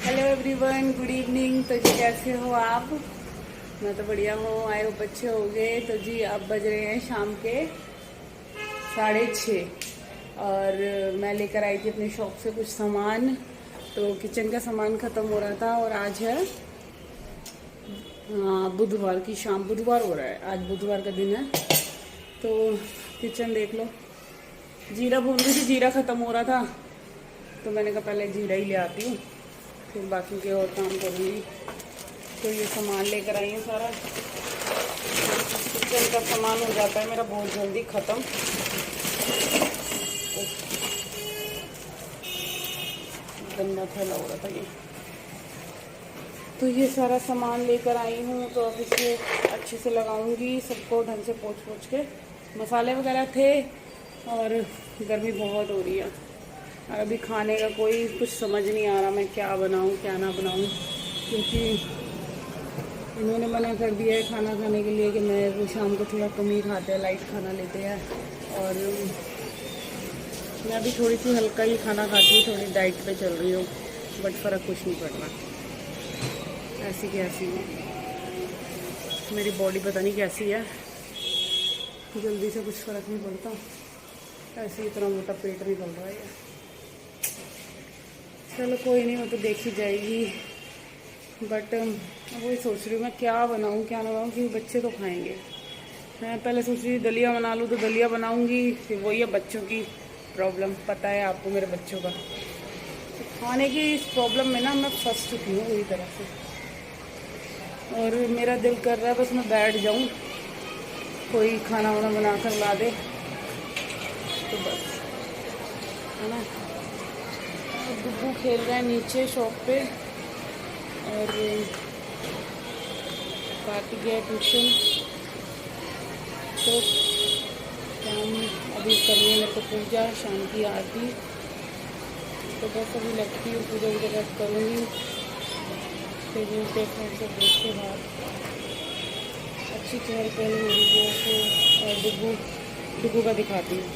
Hello everyone, good evening. तो जी कैसे हो आप? मैं तो बढ़िया हूँ। आई होप अच्छे हो गए। तो जी अब बज रहे हैं शाम के 6:30 और मैं लेकर आई थी अपनी शॉप से कुछ सामान। तो किचन का सामान ख़त्म हो रहा था और आज है बुधवार की शाम। बुधवार हो रहा है, आज बुधवार का दिन है। तो किचन देख लो, जीरा भून रही थी, जीरा ख़त्म हो रहा था तो मैंने कहा पहले जीरा ही ले आती हूँ, फिर बाकी के और काम करूँगी। तो ये सामान लेकर आई हूँ सारा। किचन का सामान हो जाता है मेरा बहुत जल्दी ख़त्म। गंदा फैला हो रहा था ये। तो ये सारा सामान लेकर आई हूँ, तो अब इसे अच्छे से लगाऊंगी, सबको ढंग से पोंछ पोंछ के। मसाले वगैरह थे और गर्मी बहुत हो रही है और अभी खाने का कोई कुछ समझ नहीं आ रहा मैं क्या बनाऊँ क्या ना बनाऊँ, क्योंकि इन्होंने मना कर दिया है खाना खाने के लिए कि मैं वो शाम को थोड़ा कम ही खाते हैं, लाइट खाना लेते हैं। और मैं अभी थोड़ी सी हल्का ही खाना खाती हूँ, थोड़ी डाइट पे चल रही हूँ, बट फ़र्क कुछ नहीं पड़ रहा। ऐसी की ऐसी मेरी बॉडी पता नहीं कैसी है, जल्दी से कुछ फ़र्क नहीं पड़ता। ऐसे इतना मोटा पेट निकल रहा है। चलो कोई नहीं, वो तो देखी जाएगी। बट वही सोच रही हूँ मैं क्या बनाऊँ क्या ना बनाऊँ, क्योंकि बच्चे तो खाएंगे। मैं पहले सोच रही थी दलिया बना लूँ, तो दलिया बनाऊँगी, फिर वही है बच्चों की प्रॉब्लम। पता है आपको मेरे बच्चों का, तो खाने की इस प्रॉब्लम में ना मैं फंस चुकी हूँ पूरी तरह से। और मेरा दिल कर रहा है बस मैं बैठ जाऊँ, कोई खाना वाना बना कर ला दे तो बस, है ना। गुड्डू खेल रहा है नीचे शॉप पे और कार्तिक गया ट्यूशन। तो शाम अभी करनी है मेरे को पूजा, शाम की आरती। तो बस अभी लगती हूँ, पूजा वूजा करूँगी, फिर मिलते फ्रेंड से देखते बाहर। अच्छी चहल पहल हो रही है। और डुगू का दिखाती हूँ।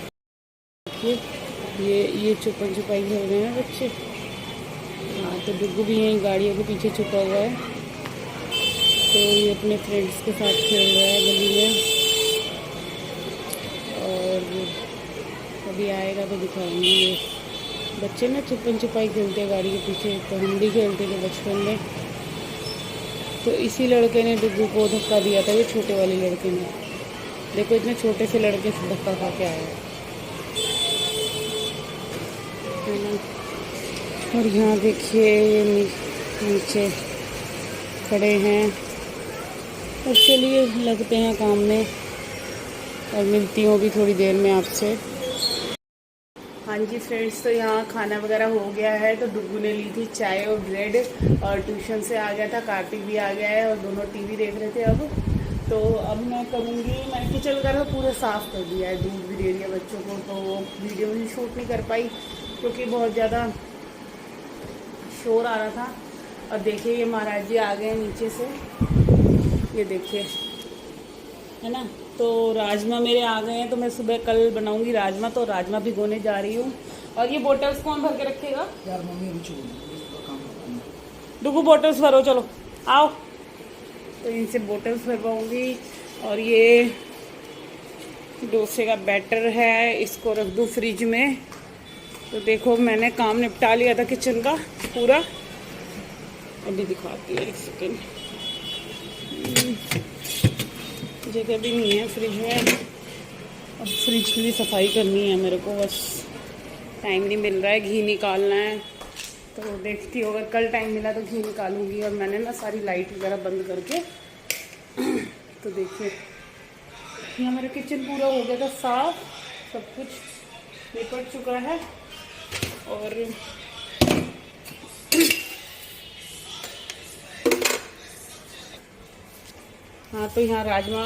देखिए ये छुपन छुपाई खेल रहे हैं बच्चे। हाँ, तो डुगू भी यहीं गाड़ियों के पीछे छुपा हुआ है। तो ये अपने फ्रेंड्स के साथ खेल रहा है गली में, और कभी आएगा तो दिखाऊंगी। ये बच्चे ना छुपन छुपाई खेलते हैं गाड़ी के पीछे, तो हम भी खेलते थे बचपन में। तो इसी लड़के ने डुगू को धक्का दिया था, ये छोटे वाले लड़के ने। देखो इतने छोटे से लड़के से धक्का खा के आया है ना। और यहाँ देखिए ये नीचे खड़े हैं। और चलिए लगते हैं काम में और मिलती हूँ भी थोड़ी देर में आपसे। हाँ जी फ्रेंड्स, तो यहाँ खाना वगैरह हो गया है। तो डुगू ने ली थी चाय और ब्रेड, और ट्यूशन से आ गया था, कार्तिक भी आ गया है, और दोनों टीवी देख रहे थे। तो अब मैं करूँगी, मैंने किचन वगैरह पूरा साफ़ कर दिया है, दूध भी दे दिया बच्चों को। तो वीडियो भी शूट नहीं कर पाई क्योंकि बहुत ज़्यादा शोर आ रहा था। और देखिए ये महाराज जी आ गए नीचे से, ये देखिए, है ना। तो राजमा मेरे आ गए हैं, तो मैं सुबह कल बनाऊंगी राजमा। तो राजमा भिगोने जा रही हूँ। और ये बोटल्स कौन भर के रखेगा यार? मम्मी अभी छोड़ डुगू, बोटल्स भरो, चलो आओ। तो इनसे बोटल्स भरवाऊँगी। और ये डोसे का बैटर है, इसको रख दूँ फ्रिज में। तो देखो मैंने काम निपटा लिया था किचन का पूरा। अभी दिखाती है, एक सेकेंड। जगह भी नहीं है फ्रिज में, और फ्रिज की भी सफाई करनी है मेरे को, बस टाइम नहीं मिल रहा है। घी निकालना है, तो देखती हूँ अगर कल टाइम मिला तो घी निकालूंगी। और मैंने ना सारी लाइट वगैरह बंद करके तो देखिए यहाँ मेरा किचन पूरा हो गया था साफ, सब कुछ निपट चुका है। और हाँ, तो यहाँ राजमा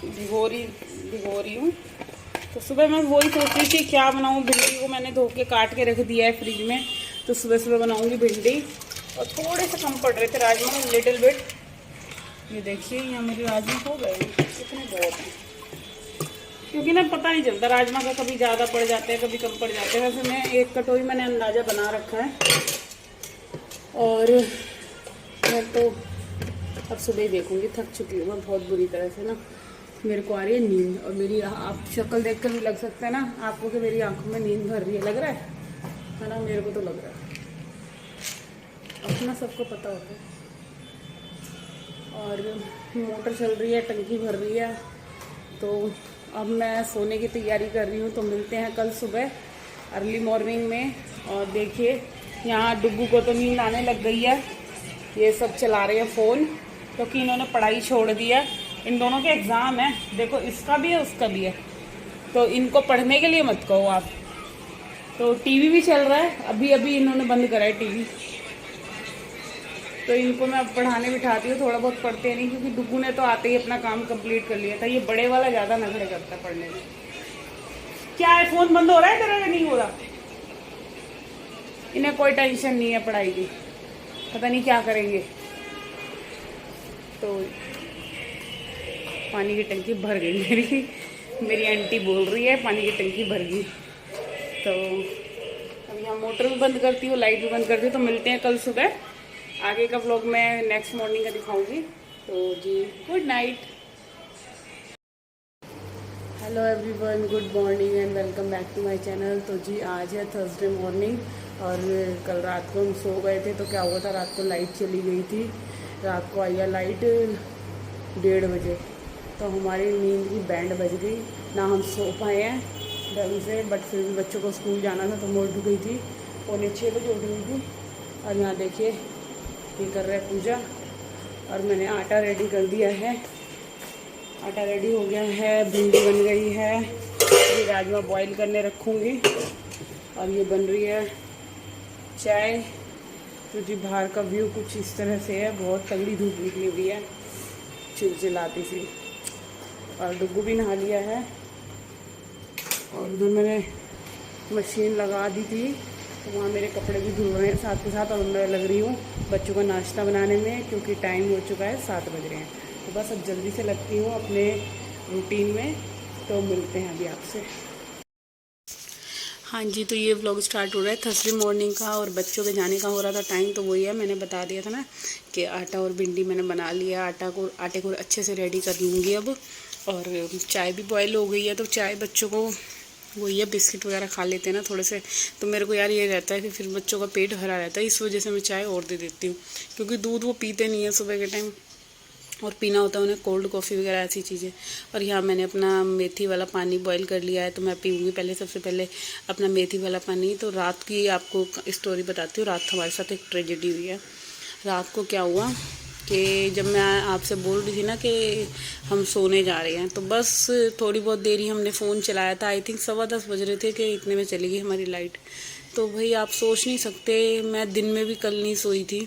भिगो रही हूँ। तो सुबह मैं वही सोच रही थी क्या बनाऊँ। भिंडी को मैंने धो के काट के रख दिया है फ्रिज में, तो सुबह सुबह बनाऊँगी भिंडी। और थोड़े से कम पड़ रहे थे राजमा, लिटिल बिट। ये देखिए यहाँ मेरे राजमा हो गए, इतने बहुत हैं, क्योंकि ना पता नहीं चलता राजमा का, कभी ज़्यादा पड़ जाते हैं कभी कम पड़ जाते हैं। वैसे मैं एक कटोरी मैंने अंदाज़ा बना रखा है। और मैं तो अब सुबह ही देखूंगी, थक चुकी हूँ मैं बहुत बुरी तरह से ना। मेरे को आ रही है नींद, और मेरी आप शक्ल देख कर भी लग सकता है ना आपको कि मेरी आंखों में नींद भर रही है, लग रहा है ना? मेरे को तो लग रहा है, अपना सबको पता होता है। और मोटर चल रही है, टंकी भर रही है, तो अब मैं सोने की तैयारी कर रही हूँ। तो मिलते हैं कल सुबह अर्ली मॉर्निंग में। और देखिए यहाँ डुग्गू को तो नींद आने लग गई है, ये सब चला रहे हैं फ़ोन क्योंकि इन्होंने पढ़ाई छोड़ दिया। इन दोनों के एग्ज़ाम है, देखो इसका भी है उसका भी है, तो इनको पढ़ने के लिए मत कहो आप। तो टीवी भी चल रहा है, अभी अभी इन्होंने बंद करा है टीवी, तो इनको मैं अब पढ़ाने बिठाती हूँ। थोड़ा बहुत पढ़ते नहीं क्योंकि डुग्गू ने तो आते ही अपना काम कंप्लीट कर लिया था, ये बड़े वाला ज़्यादा नखरे करता है पढ़ने में। क्या है, फ़ोन बंद हो रहा है तेरा? नहीं हो रहा? इन्हें कोई टेंशन नहीं है पढ़ाई की, पता नहीं क्या करेंगे। तो पानी की टंकी भर गई मेरी आंटी बोल रही है पानी की टंकी भर गई। तो अब यहाँ मोटर भी बंद करती हूँ, लाइट भी बंद करती हूँ। तो मिलते हैं कल सुबह, आगे का व्लॉग मैं नेक्स्ट मॉर्निंग का दिखाऊंगी। तो जी good night, hello everyone, good morning and welcome back to my channel. तो जी आज है थर्सडे मॉर्निंग, और कल रात को हम सो गए थे। तो क्या हुआ था, रात को लाइट चली गई थी, रात को आई है लाइट 1:30 बजे, तो हमारी नींद की बैंड बज गई, ना हम सो पाए हैं ढंग से। बट फिर भी बच्चों को स्कूल जाना था तो मैं उठ गई थी, 6:45 बजे उठ गई थी। और यहाँ देखिए ये कर रहे हैं पूजा, और मैंने आटा रेडी कर दिया है, आटा रेडी हो गया है, भिंडी बन गई है, ये राजमा बॉईल करने रखूँगी। और ये बन रही है चाय। तो जी बाहर का व्यू कुछ इस तरह से है, बहुत तगड़ी धूप निकली हुई है, चिलचिलाती सी। और डुग्गू भी नहा लिया है, और उधर मैंने मशीन लगा दी थी, तो वहाँ मेरे कपड़े भी धुल रहे हैं साथ के साथ। और मैं लग रही हूँ बच्चों का नाश्ता बनाने में, क्योंकि टाइम हो चुका है, 7 बज रहे हैं। तो बस अब जल्दी से लगती हूँ अपने रूटीन में। तो मिलते हैं अभी आपसे। हाँ जी, तो ये व्लॉग स्टार्ट हो रहा है थर्सडे मॉर्निंग का, और बच्चों के जाने का हो रहा था टाइम। तो वही है, मैंने बता दिया था ना कि आटा और भिंडी मैंने बना लिया। आटे को अच्छे से रेडी कर लूँगी अब। और चाय भी बॉयल हो गई है, तो चाय बच्चों को वही है, बिस्किट वगैरह खा लेते हैं ना थोड़े से। तो मेरे को यार ये रहता है कि फिर बच्चों का पेट भरा रहता है, इस वजह से मैं चाय और दे देती हूँ, क्योंकि दूध वो पीते नहीं है सुबह के टाइम, और पीना होता है उन्हें कोल्ड कॉफ़ी वगैरह ऐसी चीज़ें। और यहाँ मैंने अपना मेथी वाला पानी बॉईल कर लिया है, तो मैं पीऊँगी पहले, सबसे पहले अपना मेथी वाला पानी। तो रात की आपको स्टोरी बताती हूँ, रात हमारे साथ एक ट्रेजेडी हुई है। रात को क्या हुआ कि जब मैं आपसे बोल रही थी ना कि हम सोने जा रहे हैं, तो बस थोड़ी बहुत देर ही हमने फ़ोन चलाया था। आई थिंक 10:15 बज रहे थे कि इतने में चली गई हमारी लाइट। तो भाई आप सोच नहीं सकते, मैं दिन में भी कल नहीं सोई थी,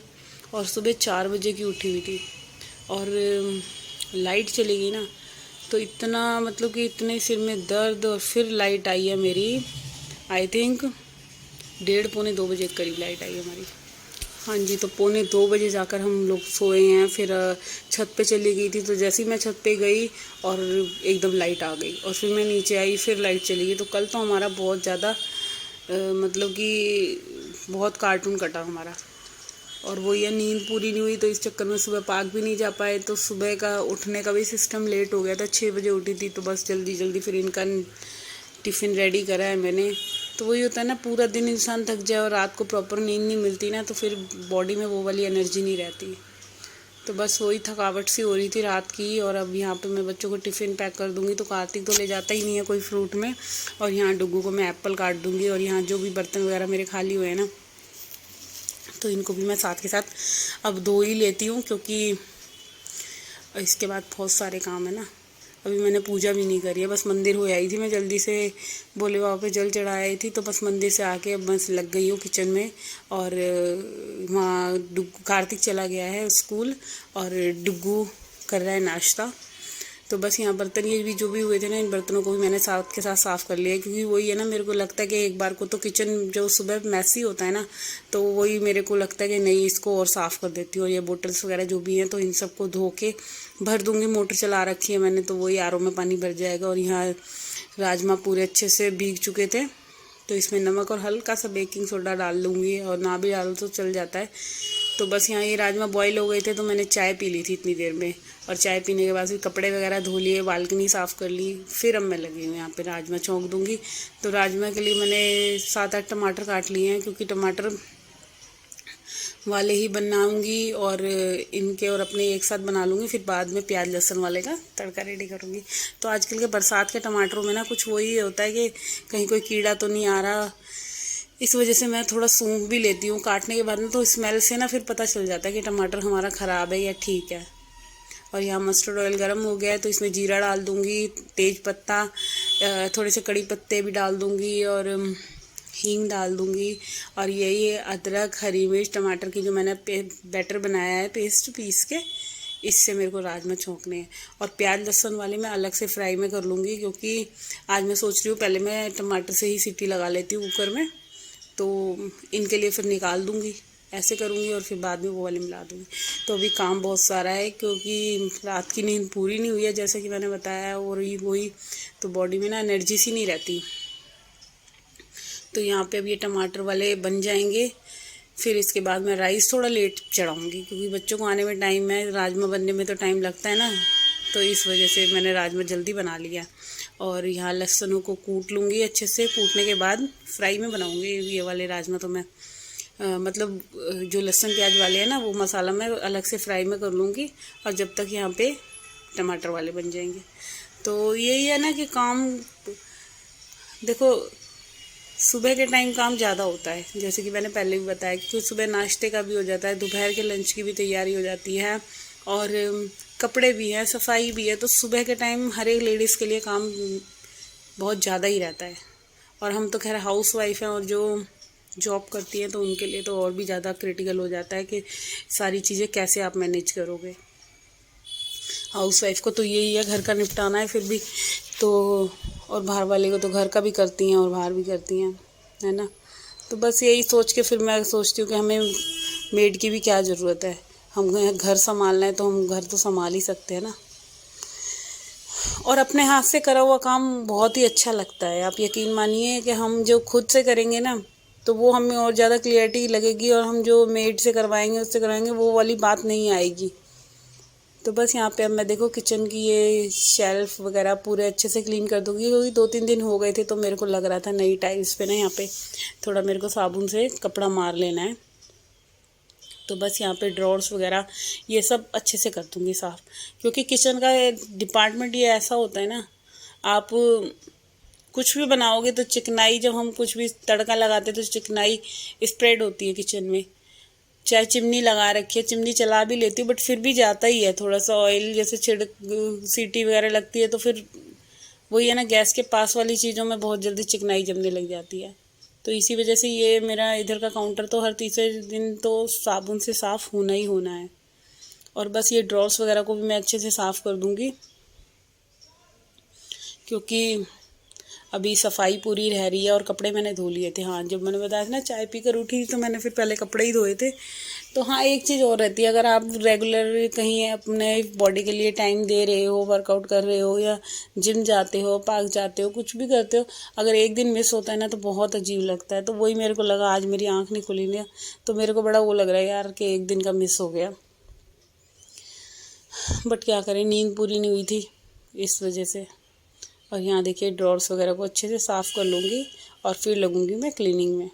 और सुबह 4 बजे की उठी हुई थी, और लाइट चली गई ना, तो इतना मतलब कि इतने सिर में दर्द। और फिर लाइट आई है मेरी, आई थिंक 1:30-2 बजे के करीब लाइट आई है हमारी। हाँ जी, तो 1:45 बजे जाकर हम लोग सोए हैं। फिर छत पे चली गई थी, तो जैसे ही मैं छत पे गई और एकदम लाइट आ गई, और फिर मैं नीचे आई, फिर लाइट चली गई। तो कल तो हमारा बहुत ज़्यादा मतलब कि बहुत कार्टून कटा हमारा। और वो ये नींद पूरी नहीं हुई, तो इस चक्कर में सुबह पार्क भी नहीं जा पाए। तो सुबह का उठने का भी सिस्टम लेट हो गया था, 6 बजे उठी थी। तो बस जल्दी जल्दी फिर इनका टिफ़िन रेडी करा है मैंने। तो वही होता है ना, पूरा दिन इंसान थक जाए और रात को प्रॉपर नींद नहीं मिलती ना, तो फिर बॉडी में वो वाली एनर्जी नहीं रहती। तो बस वही थकावट सी हो रही थी रात की। और अब यहाँ पे मैं बच्चों को टिफ़िन पैक कर दूँगी। तो कार्तिक तो ले जाता ही नहीं है कोई फ्रूट में, और यहाँ डुग्गू को मैं एप्पल काट दूँगी। और यहाँ जो भी बर्तन वगैरह मेरे खाली हुए हैं ना, तो इनको भी मैं साथ के साथ अब धो ही लेती हूँ, क्योंकि इसके बाद बहुत सारे काम है ना। अभी मैंने पूजा भी नहीं करी है, बस मंदिर हो आई थी, मैं जल्दी से भोले बाबा पे जल चढ़ा आई थी। तो बस मंदिर से आके अब बस लग गई हूँ किचन में। और वहाँ कार्तिक चला गया है स्कूल, और डुग्गू कर रहा है नाश्ता। तो बस यहाँ बर्तन ये भी जो भी हुए थे ना, इन बर्तनों को भी मैंने साथ के साथ साफ़ कर लिया, क्योंकि वही है ना, मेरे को लगता है कि एक बार को तो किचन जो सुबह मैसी होता है ना, तो वही मेरे को लगता है कि नहीं, इसको और साफ़ कर देती हूँ। और ये बोटल्स वगैरह जो भी हैं, तो इन सबको धो के भर दूँगी। मोटर चला रखी है मैंने, तो वही आरओ में पानी भर जाएगा। और यहाँ राजमा पूरे अच्छे से भीग चुके थे, तो इसमें नमक और हल्का सा बेकिंग सोडा डाल लूँगी, और ना भी डालो तो चल जाता है। तो बस यहाँ ये राजमा बॉईल हो गए थे तो मैंने चाय पी ली थी इतनी देर में, और चाय पीने के बाद फिर कपड़े वगैरह धो लिए, बालकनी साफ़ कर ली, फिर अब मैं लगी हूँ यहाँ पे राजमा छौंक दूँगी। तो राजमा के लिए मैंने 7-8 टमाटर काट लिए हैं, क्योंकि टमाटर वाले ही बनाऊंगी और इनके और अपने एक साथ बना लूँगी, फिर बाद में प्याज लहसुन वाले का तड़का रेडी करूँगी। तो आजकल के बरसात के टमाटरों में ना कुछ वही होता है कि कहीं कोई कीड़ा तो नहीं आ रहा, इस वजह से मैं थोड़ा सूंघ भी लेती हूँ काटने के बाद में, तो स्मेल से ना फिर पता चल जाता है कि टमाटर हमारा ख़राब है या ठीक है। और यहाँ मस्टर्ड ऑयल गर्म हो गया है तो इसमें जीरा डाल दूँगी, तेज पत्ता, थोड़े से कड़ी पत्ते भी डाल दूँगी और हींग डाल दूँगी। और यही अदरक, हरी मिर्च, टमाटर की जो मैंने बैटर बनाया है पेस्ट पीस के, इससे मेरे को राजमा छौंकने हैं। और प्याज लहसुन वाले मैं अलग से फ्राई में कर लूँगी, क्योंकि आज मैं सोच रही हूँ पहले मैं टमाटर से ही सीटी लगा लेती हूँ कुकर में, तो इनके लिए फिर निकाल दूँगी, ऐसे करूँगी और फिर बाद में वो वाली मिला दूँगी। तो अभी काम बहुत सारा है, क्योंकि रात की नींद पूरी नहीं हुई है जैसे कि मैंने बताया, और वही तो बॉडी में ना एनर्जी सी नहीं रहती। तो यहाँ पे अब ये टमाटर वाले बन जाएंगे, फिर इसके बाद मैं राइस थोड़ा लेट चढ़ाऊँगी, क्योंकि बच्चों को आने में टाइम है, राजमा बनने में तो टाइम लगता है ना, तो इस वजह से मैंने राजमा जल्दी बना लिया। और यहाँ लहसुन को कूट लूँगी, अच्छे से कूटने के बाद फ्राई में बनाऊँगी ये वाले राजमा। तो मैं मतलब जो लहसुन प्याज वाले हैं ना, वो मसाला मैं अलग से फ्राई में कर लूँगी, और जब तक यहाँ पे टमाटर वाले बन जाएंगे। तो यही है ना कि काम देखो, सुबह के टाइम काम ज़्यादा होता है, जैसे कि मैंने पहले भी बताया कि सुबह नाश्ते का भी हो जाता है, दोपहर के लंच की भी तैयारी हो जाती है, और कपड़े भी हैं, सफाई भी है। तो सुबह के टाइम हर एक लेडीज़ के लिए काम बहुत ज़्यादा ही रहता है। और हम तो खैर हाउस वाइफ हैं, और जो जॉब करती हैं तो उनके लिए तो और भी ज़्यादा क्रिटिकल हो जाता है कि सारी चीज़ें कैसे आप मैनेज करोगे। हाउस वाइफ को तो यही है, घर का निपटाना है फिर भी तो, और बाहर वाले को तो घर का भी करती हैं और बाहर भी करती हैं, है ना। तो बस यही सोच के फिर मैं सोचती हूँ कि हमें मेड की भी क्या ज़रूरत है, हम घर संभालना है तो हम घर तो संभाल ही सकते हैं ना। और अपने हाथ से करा हुआ काम बहुत ही अच्छा लगता है, आप यकीन मानिए कि हम जो खुद से करेंगे ना तो वो हमें और ज़्यादा क्लियरिटी लगेगी, और हम जो मेड से करवाएंगे उससे करवाएंगे वो वाली बात नहीं आएगी। तो बस यहाँ पे अब मैं देखो किचन की ये शेल्फ वगैरह पूरे अच्छे से क्लीन कर दूँगी, क्योंकि 2-3 दिन हो गए थे तो मेरे को लग रहा था नई टाइल्स पे ना यहाँ पे थोड़ा मेरे को साबुन से कपड़ा मार लेना है। तो बस यहाँ पे ड्रॉर्स वगैरह ये सब अच्छे से कर दूँगी साफ़, क्योंकि किचन का डिपार्टमेंट ये ऐसा होता है ना, आप कुछ भी बनाओगे तो चिकनाई, जब हम कुछ भी तड़का लगाते तो चिकनाई स्प्रेड होती है किचन में। चाहे चिमनी लगा रखी है, चिमनी चला भी लेती हूँ बट फिर भी जाता ही है थोड़ा सा ऑयल, जैसे सीटी वगैरह लगती है तो फिर वही है ना, गैस के पास वाली चीज़ों में बहुत जल्दी चिकनाई जमने लग जाती है। तो इसी वजह से ये मेरा इधर का काउंटर तो हर तीसरे दिन तो साबुन से साफ़ होना ही होना है। और बस ये ड्रॉर्स वगैरह को भी मैं अच्छे से साफ़ कर दूँगी, क्योंकि अभी सफाई पूरी रह रही है। और कपड़े मैंने धो लिए थे, हाँ जब मैंने बताया था ना चाय पीकर उठी तो मैंने फिर पहले कपड़े ही धोए थे। तो हाँ एक चीज़ और रहती है, अगर आप रेगुलर कहीं अपने बॉडी के लिए टाइम दे रहे हो, वर्कआउट कर रहे हो या जिम जाते हो, पार्क जाते हो, कुछ भी करते हो, अगर एक दिन मिस होता है ना तो बहुत अजीब लगता है। तो वही मेरे को लगा, आज मेरी आँख नहीं खुली ना तो मेरे को बड़ा वो लग रहा है यार कि एक दिन का मिस हो गया, बट क्या करें, नींद पूरी नहीं हुई थी इस वजह से। और यहाँ देखिए ड्रॉर्स वगैरह को अच्छे से साफ़ कर लूँगी और फिर लगूँगी मैं क्लीनिंग में।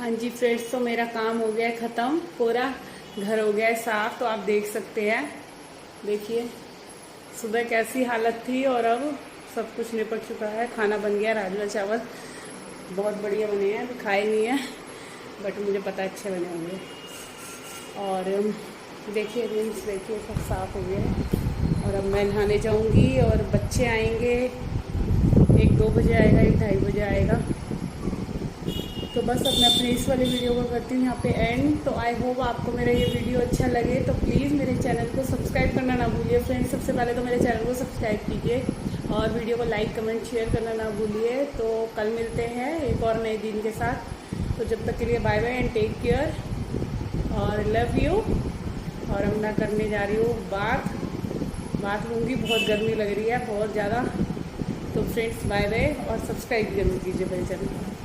हाँ जी फ्रेंड्स, तो मेरा काम हो गया है ख़त्म, पूरा घर हो गया है साफ़। तो आप देख सकते हैं, देखिए सुबह कैसी हालत थी और अब सब कुछ निपट चुका है। खाना बन गया, राजमा चावल बहुत बढ़िया बने हैं, अभी खाए नहीं है बट मुझे पता है अच्छे बने होंगे। और देखिए रूम्स देखिए सब साफ़ हो गया है। और अब मैं नहाने जाऊंगी और बच्चे आएंगे, 1-2 बजे आएगा, 1-2:30 बजे आएगा। तो बस अब मैं अपने इस वाले वीडियो को करती हूँ यहाँ पे एंड। तो आई होप आपको मेरा ये वीडियो अच्छा लगे, तो प्लीज़ मेरे चैनल को सब्सक्राइब करना ना भूलिए फ्रेंड्स। सबसे पहले तो मेरे चैनल को सब्सक्राइब कीजिए और वीडियो को लाइक कमेंट शेयर करना ना भूलिए। तो कल मिलते हैं एक और नए दिन के साथ। तो जब तक के लिए bye bye and take care और लव यू। और अब मैं करने जा रही हूँ बात लूँगी, बहुत गर्मी लग रही है बहुत ज़्यादा। तो फ्रेंड्स बाय बाय और सब्सक्राइब जरूर कीजिए मेरे चैनल।